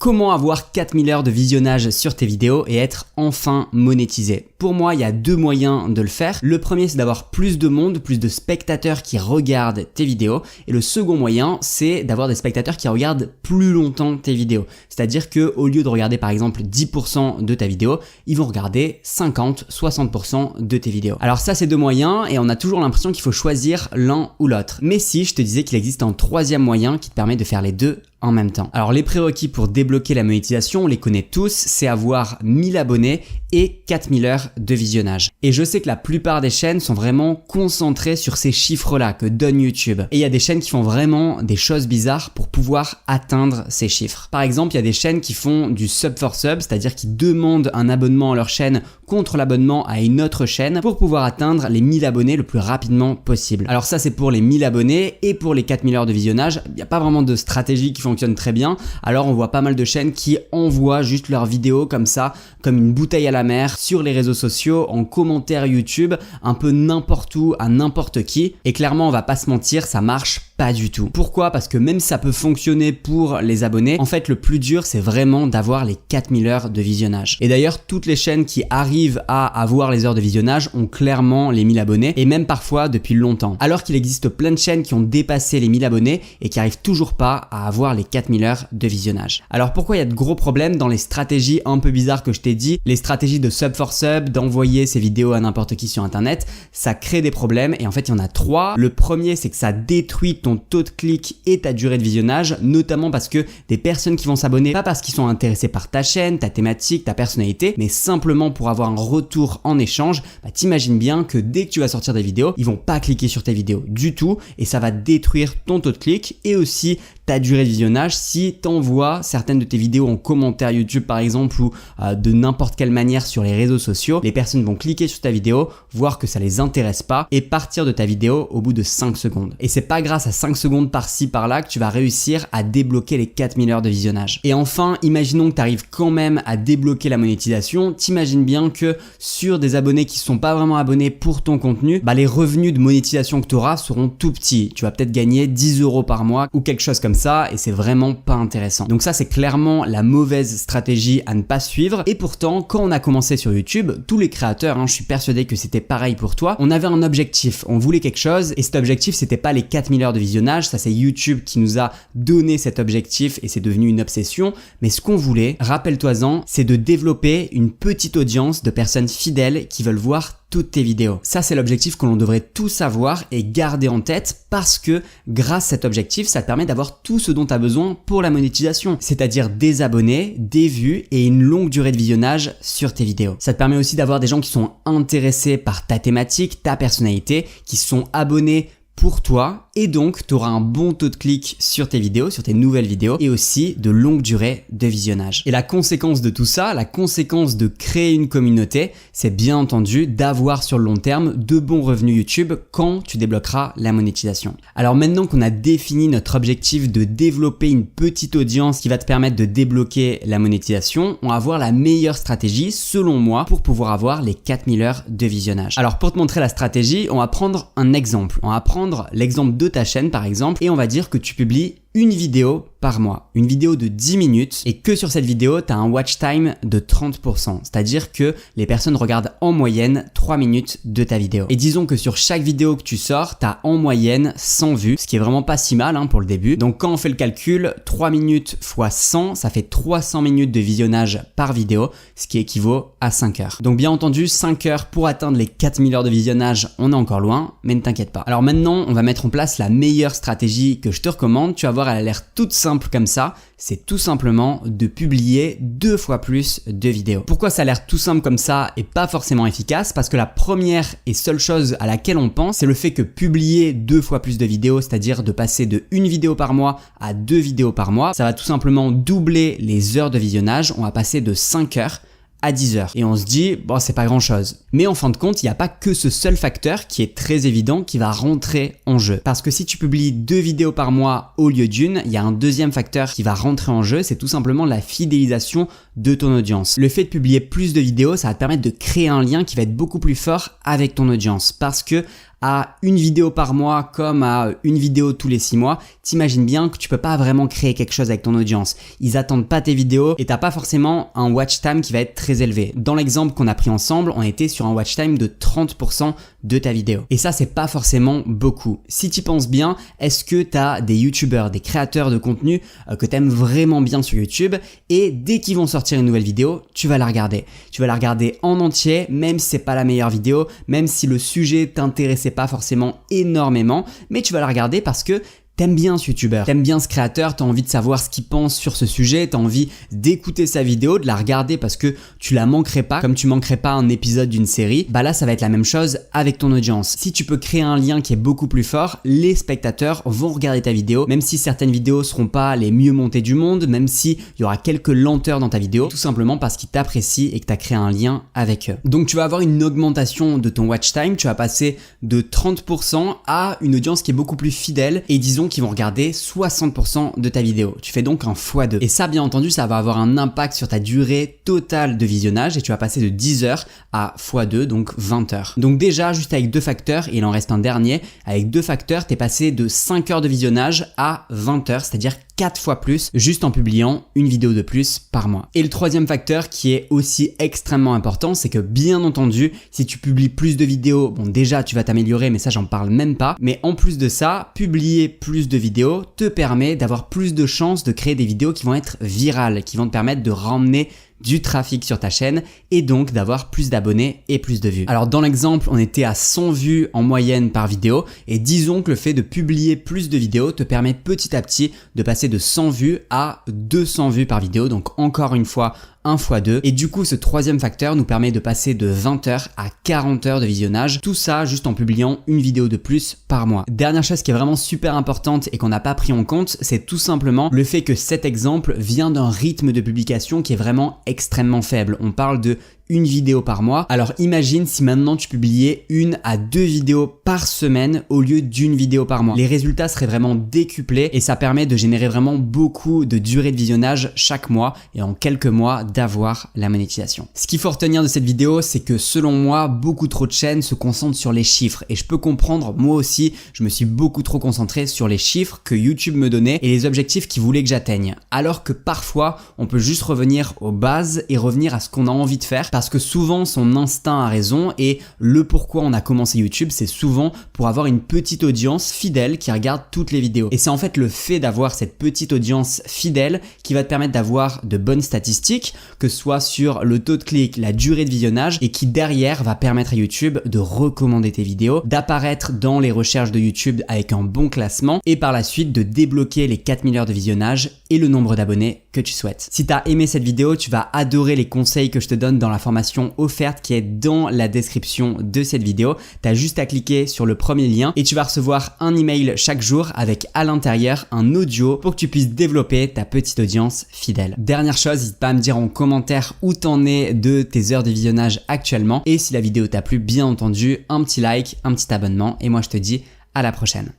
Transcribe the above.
Comment avoir 4000 heures de visionnage sur tes vidéos et être enfin monétisé? Pour moi, il y a deux moyens de le faire. Le premier, c'est d'avoir plus de monde, plus de spectateurs qui regardent tes vidéos. Et le second moyen, c'est d'avoir des spectateurs qui regardent plus longtemps tes vidéos. C'est-à-dire que au lieu de regarder par exemple 10% de ta vidéo, ils vont regarder 50, 60% de tes vidéos. Alors ça, c'est deux moyens et on a toujours l'impression qu'il faut choisir l'un ou l'autre. Mais si je te disais qu'il existe un troisième moyen qui te permet de faire les deux en même temps. Alors les prérequis pour débloquer la monétisation, on les connaît tous, c'est avoir 1000 abonnés et 4000 heures de visionnage. Et je sais que la plupart des chaînes sont vraiment concentrées sur ces chiffres-là que donne YouTube. Et il y a des chaînes qui font vraiment des choses bizarres pour pouvoir atteindre ces chiffres. Par exemple, il y a des chaînes qui font du sub for sub, c'est-à-dire qui demandent un abonnement à leur chaîne contre l'abonnement à une autre chaîne pour pouvoir atteindre les 1000 abonnés le plus rapidement possible. Alors ça, c'est pour les 1000 abonnés et pour les 4000 heures de visionnage, il n'y a pas vraiment de stratégie qui fonctionne très bien. Alors on voit pas mal de chaînes qui envoient juste leurs vidéos comme ça, comme une bouteille à la mer sur les réseaux sociaux, en commentaire YouTube, un peu n'importe où, à n'importe qui. Et clairement, on va pas se mentir, ça marche pas du tout. Pourquoi? Parce que même si ça peut fonctionner pour les abonnés, en fait le plus dur c'est vraiment d'avoir les 4000 heures de visionnage. Et d'ailleurs, toutes les chaînes qui arrivent à avoir les heures de visionnage ont clairement les 1000 abonnés et même parfois depuis longtemps. Alors qu'il existe plein de chaînes qui ont dépassé les 1000 abonnés et qui arrivent toujours pas à avoir les 4000 heures de visionnage. Alors pourquoi il y a de gros problèmes dans les stratégies un peu bizarres que je t'ai dit, les stratégies de sub for sub, d'envoyer ces vidéos à n'importe qui sur internet, ça crée des problèmes et en fait il y en a trois. Le premier, c'est que ça détruit ton taux de clic et ta durée de visionnage, notamment parce que des personnes qui vont s'abonner, pas parce qu'ils sont intéressés par ta chaîne, ta thématique, ta personnalité, mais simplement pour avoir un retour en échange, t'imagines bien que dès que tu vas sortir des vidéos, ils vont pas cliquer sur tes vidéos du tout et ça va détruire ton taux de clic et aussi ta durée de visionnage si t'envoies certaines de tes vidéos en commentaire YouTube par exemple ou de n'importe quelle manière sur les réseaux sociaux. Les personnes vont cliquer sur ta vidéo, voir que ça les intéresse pas et partir de ta vidéo au bout de 5 secondes. Et c'est pas grâce à 5 secondes par-ci par-là que tu vas réussir à débloquer les 4000 heures de visionnage. Et enfin, imaginons que tu arrives quand même à débloquer la monétisation. T'imagines bien que sur des abonnés qui sont pas vraiment abonnés pour ton contenu, les revenus de monétisation que tu auras seront tout petits. Tu vas peut-être gagner 10 € par mois ou quelque chose comme ça et c'est vraiment pas intéressant. Donc ça, c'est clairement la mauvaise stratégie à ne pas suivre. Et pourtant, quand on a commencé sur YouTube, tous les créateurs, je suis persuadé que c'était pareil pour toi, on avait un objectif, on voulait quelque chose et cet objectif, c'était pas les 4000 heures de visionnage, ça c'est YouTube qui nous a donné cet objectif et c'est devenu une obsession, mais ce qu'on voulait, rappelle-toi-en, c'est de développer une petite audience de personnes fidèles qui veulent voir toutes tes vidéos. Ça, c'est l'objectif que l'on devrait tous avoir et garder en tête parce que grâce à cet objectif, ça te permet d'avoir tout ce dont tu as besoin pour la monétisation, c'est-à-dire des abonnés, des vues et une longue durée de visionnage sur tes vidéos. Ça te permet aussi d'avoir des gens qui sont intéressés par ta thématique, ta personnalité, qui sont abonnés pour toi et donc tu auras un bon taux de clic sur tes vidéos, sur tes nouvelles vidéos et aussi de longue durée de visionnage. Et la conséquence de tout ça, la conséquence de créer une communauté, c'est bien entendu d'avoir sur le long terme de bons revenus YouTube quand tu débloqueras la monétisation. Alors maintenant qu'on a défini notre objectif de développer une petite audience qui va te permettre de débloquer la monétisation, on va voir la meilleure stratégie selon moi pour pouvoir avoir les 4000 heures de visionnage. Alors pour te montrer la stratégie, on va prendre un exemple. On va prendre l'exemple de ta chaîne par exemple et on va dire que tu publies une vidéo par mois, une vidéo de 10 minutes et que sur cette vidéo, tu as un watch time de 30%, c'est-à-dire que les personnes regardent en moyenne 3 minutes de ta vidéo. Et disons que sur chaque vidéo que tu sors, tu as en moyenne 100 vues, ce qui est vraiment pas si mal pour le début. Donc quand on fait le calcul, 3 minutes x 100, ça fait 300 minutes de visionnage par vidéo, ce qui équivaut à 5 heures. Donc bien entendu, 5 heures pour atteindre les 4000 heures de visionnage, on est encore loin, mais ne t'inquiète pas. Alors maintenant, on va mettre en place la meilleure stratégie que je te recommande. Tu vas voir, elle a l'air toute simple comme ça, c'est tout simplement de publier 2 fois plus de vidéos. Pourquoi ça a l'air tout simple comme ça et pas forcément efficace? Parce que la première et seule chose à laquelle on pense, c'est le fait que publier 2 fois plus de vidéos, c'est-à-dire de passer de 1 vidéo par mois à 2 vidéos par mois, ça va tout simplement doubler les heures de visionnage. On va passer de 5 heures à 10 heures. Et on se dit, bon, c'est pas grand chose. Mais en fin de compte, il n'y a pas que ce seul facteur qui est très évident qui va rentrer en jeu. Parce que si tu publies 2 vidéos par mois au lieu d'une, il y a un deuxième facteur qui va rentrer en jeu, c'est tout simplement la fidélisation de ton audience. Le fait de publier plus de vidéos, ça va te permettre de créer un lien qui va être beaucoup plus fort avec ton audience. Parce que à une vidéo par mois comme à une vidéo tous les 6 mois, t'imagines bien que tu peux pas vraiment créer quelque chose avec ton audience. Ils attendent pas tes vidéos et t'as pas forcément un watch time qui va être très élevé. Dans l'exemple qu'on a pris ensemble, on était sur un watch time de 30% de ta vidéo. Et ça, c'est pas forcément beaucoup. Si tu penses bien, est-ce que t'as des youtubeurs, des créateurs de contenu que t'aimes vraiment bien sur YouTube et dès qu'ils vont sortir une nouvelle vidéo, tu vas la regarder. Tu vas la regarder en entier, même si c'est pas la meilleure vidéo, même si le sujet t'intéressait pas forcément énormément, mais tu vas la regarder parce que t'aimes bien ce youtubeur, t'aimes bien ce créateur, t'as envie de savoir ce qu'il pense sur ce sujet, t'as envie d'écouter sa vidéo, de la regarder parce que tu la manquerais pas, comme tu manquerais pas un épisode d'une série, bah là ça va être la même chose avec ton audience. Si tu peux créer un lien qui est beaucoup plus fort, les spectateurs vont regarder ta vidéo, même si certaines vidéos seront pas les mieux montées du monde, même si il y aura quelques lenteurs dans ta vidéo, tout simplement parce qu'ils t'apprécient et que t'as créé un lien avec eux. Donc tu vas avoir une augmentation de ton watch time, tu vas passer de 30% à une audience qui est beaucoup plus fidèle et disons qui vont regarder 60% de ta vidéo. Tu fais donc un x2. Et ça, bien entendu, ça va avoir un impact sur ta durée totale de visionnage et tu vas passer de 10 heures à x2, donc 20 heures. Donc déjà, juste avec deux facteurs, et il en reste un dernier, avec deux facteurs, t'es passé de 5 heures de visionnage à 20 heures, c'est-à-dire 4 fois plus, juste en publiant une vidéo de plus par mois. Et le troisième facteur qui est aussi extrêmement important, c'est que bien entendu, si tu publies plus de vidéos, bon déjà tu vas t'améliorer, mais ça j'en parle même pas, mais en plus de ça, publier plus de vidéos te permet d'avoir plus de chances de créer des vidéos qui vont être virales, qui vont te permettre de ramener du trafic sur ta chaîne et donc d'avoir plus d'abonnés et plus de vues. Alors dans l'exemple, on était à 100 vues en moyenne par vidéo et disons que le fait de publier plus de vidéos te permet petit à petit de passer de 100 vues à 200 vues par vidéo, donc encore une fois 1 x 2 et du coup ce troisième facteur nous permet de passer de 20 heures à 40 heures de visionnage, tout ça juste en publiant une vidéo de plus par mois. Dernière chose qui est vraiment super importante et qu'on n'a pas pris en compte, c'est tout simplement le fait que cet exemple vient d'un rythme de publication qui est vraiment extrêmement faible. On parle de une vidéo par mois. Alors imagine si maintenant tu publiais 1 à 2 vidéos par semaine au lieu d'une vidéo par mois. Les résultats seraient vraiment décuplés et ça permet de générer vraiment beaucoup de durée de visionnage chaque mois et en quelques mois d'avoir la monétisation. Ce qu'il faut retenir de cette vidéo, c'est que selon moi, beaucoup trop de chaînes se concentrent sur les chiffres et je peux comprendre, moi aussi, je me suis beaucoup trop concentré sur les chiffres que YouTube me donnait et les objectifs qu'il voulait que j'atteigne. Alors que parfois, on peut juste revenir aux bases et revenir à ce qu'on a envie de faire parce que souvent son instinct a raison et le pourquoi on a commencé YouTube, c'est souvent pour avoir une petite audience fidèle qui regarde toutes les vidéos. Et c'est en fait le fait d'avoir cette petite audience fidèle qui va te permettre d'avoir de bonnes statistiques, que ce soit sur le taux de clic, la durée de visionnage et qui derrière va permettre à YouTube de recommander tes vidéos, d'apparaître dans les recherches de YouTube avec un bon classement et par la suite de débloquer les 4000 heures de visionnage et le nombre d'abonnés que tu souhaites. Si tu as aimé cette vidéo, tu vas adorer les conseils que je te donne dans la formation offerte qui est dans la description de cette vidéo. Tu as juste à cliquer sur le premier lien et tu vas recevoir un email chaque jour avec à l'intérieur un audio pour que tu puisses développer ta petite audience fidèle. Dernière chose, n'hésite pas à me dire en commentaire où t'en es de tes heures de visionnage actuellement et si la vidéo t'a plu, bien entendu, un petit like, un petit abonnement et moi je te dis à la prochaine.